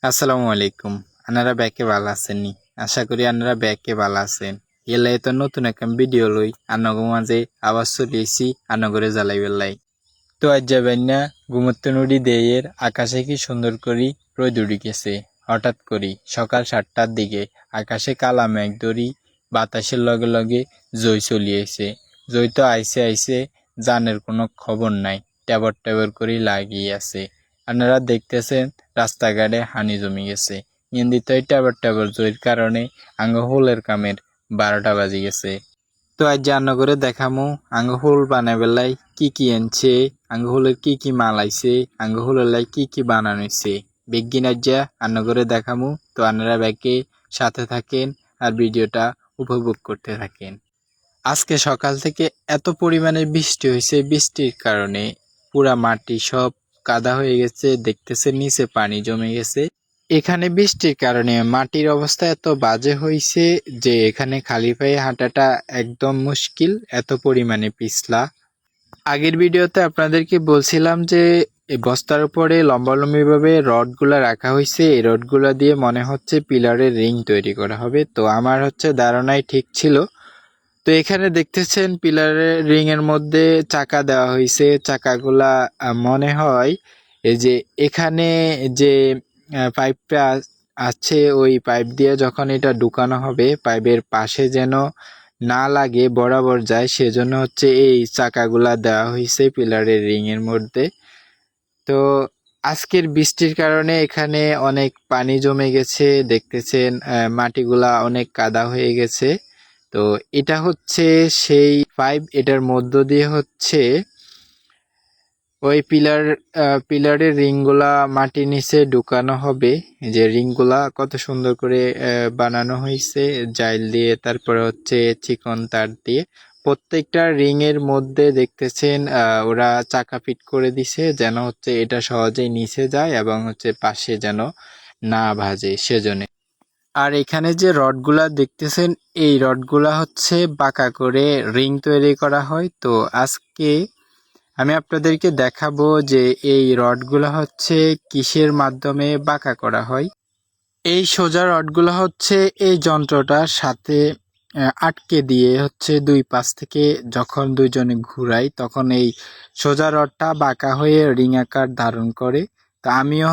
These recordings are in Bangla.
আসসালামু আলাইকুম। আপনারা ব্যাকে ভালো আছেননি? আশা করি আপনারা ব্যাকে ভালো আছেন। এলে তো নতুন একটা ভিডিও লই আনগো মাঝে আবার চলিয়েছি আনগরে জ্বালাই বেলাই। তো আজ যাবেন না ঘুমোতে নুড়ি দেয়ের আকাশে কি সুন্দর করি রোদ উঠে গেছে। হঠাৎ করি সকাল 7টার দিকে আকাশে কালা মেঘ ধরি বাতাসের লগে লগে জই চলিয়েছে। জই তো আইসে আইসে জানের কোনো খবর নাই, টেবর টেবর করি লাগিয়ে আছে। আপনারা দেখতেছেন রাস্তাঘাটে হানি জমি গেছে। ইন্দিত টেবর টেবর জইর কারণে আঙ্গ হোলের কামের 12টা বাজি গেছে। তো আজ রান্না করে দেখামু আঙ্গ হোল বানাই বেলাই কি কি আনছে, আঙ্গ হোলের কি কি মাল আইছে, আঙ্গ হোলের লাই কি কি বানানো হয়েছে বেগিন আজ রান্না করে দেখামু। তো আপনারা ব্যাকে সাথে থাকেন আর ভিডিওটা উপভোগ করতে থাকেন। আজকে সকাল থেকে এত পরিমাণে বৃষ্টি হয়েছে, বৃষ্টির কারণে পুরা মাটি সব কাদা হয়ে গেছে, দেখতেছে নিচে পানি জমে গেছে। এখানে বৃষ্টির কারণে মাটির অবস্থা এত বাজে হয়েছে যে এখানে খালি পায়ে হাঁটাটা একদম মুশকিল, এত পরিমাণে পিছলা। আগের ভিডিওতে আপনাদেরকে বলছিলাম যে এই বস্তার উপরে লম্বালম্বিভাবে রডগুলা রাখা হয়েছে, এই রডগুলা দিয়ে মনে হচ্ছে পিলারের রিং তৈরি করা হবে। তো আমার ধারণাই ঠিক ছিল। তো এখানে দেখতেছেন পিলারের রিং এর মধ্যে চাকা দেওয়া হয়েছে। চাকাগুলা মনে হয় এই যে এখানে যে পাইপটা আছে ওই পাইপ দিয়ে যখন এটা ঢুকানো হবে পাইপের পাশে যেন না লাগে, বরাবর যায়, সেজন্য এই চাকাগুলা দেওয়া হয়েছে পিলারের রিং এর মধ্যে। তো আজকের বৃষ্টির কারণে এখানে অনেক পানি জমে গেছে, দেখতেছেন মাটিগুলা অনেক কাদা হয়ে গেছে। তো এটা সেই পাইপ, এটার মধ্য দিয়ে ওই পিলারের রিংগুলা মাটির নিচে ঢুকানো হবে। যে রিংগুলা কত সুন্দর করে বানানো হয়েছে জাইল দিয়ে, তারপরে চিকন তার দিয়ে। প্রত্যেকটা রিং এর মধ্যে দেখতেছেন ওরা চাকা ফিট করে দিছে যেন এটা সহজেই নিচে যায় এবং পাশে যেন না ভাজে সেজন্য। আর এখানে যে রডগুলা দেখতেছেন এই রডগুলা বাঁকা করে রিং তৈরি করা হয়। তো আজকে আমি আপনাদেরকে দেখাবো যে এই রডগুলা কিসের মাধ্যমে বাঁকা করা হয়। এই সোজা রডগুলা এই যন্ত্রটার সাথে আটকে দিয়ে দুই পাশ থেকে যখন দুইজনে ঘুরাই তখন এই সোজা রডটা বাঁকা হয়ে রিং আকার ধারণ করে। তো আমিও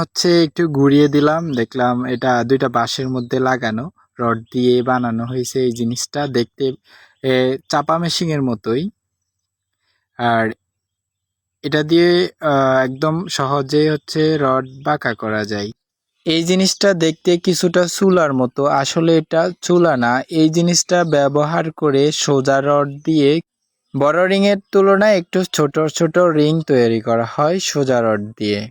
একটু ঘুরিয়ে দিলাম, দেখলাম এটা দুইটা বাঁশের মধ্যে লাগানো রড দিয়ে বানানো হয়েছে। এই জিনিসটা দেখতে চাপা মেশিনের মতোই, আর এটা দিয়ে একদম সহজে রড বাঁকা করা যায়। এই জিনিসটা দেখতে কিছুটা চুলার মতো, আসলে এটা চুলা না। এই জিনিসটা ব্যবহার করে সোজা রড দিয়ে বড় রিং এর তুলনায় একটু ছোট ছোট রিং তৈরি করা হয় সোজা রড দিয়ে।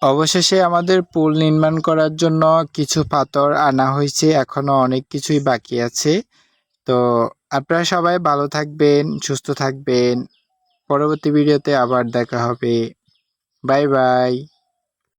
অবশেষে আমাদের পুল নির্মাণ করার জন্য কিছু পাথর আনা হয়েছে, এখনো অনেক কিছুই বাকি আছে। তো আপনারা সবাই ভালো থাকবেন, সুস্থ থাকবেন। পরবর্তী ভিডিওতে আবার দেখা হবে। Bye bye.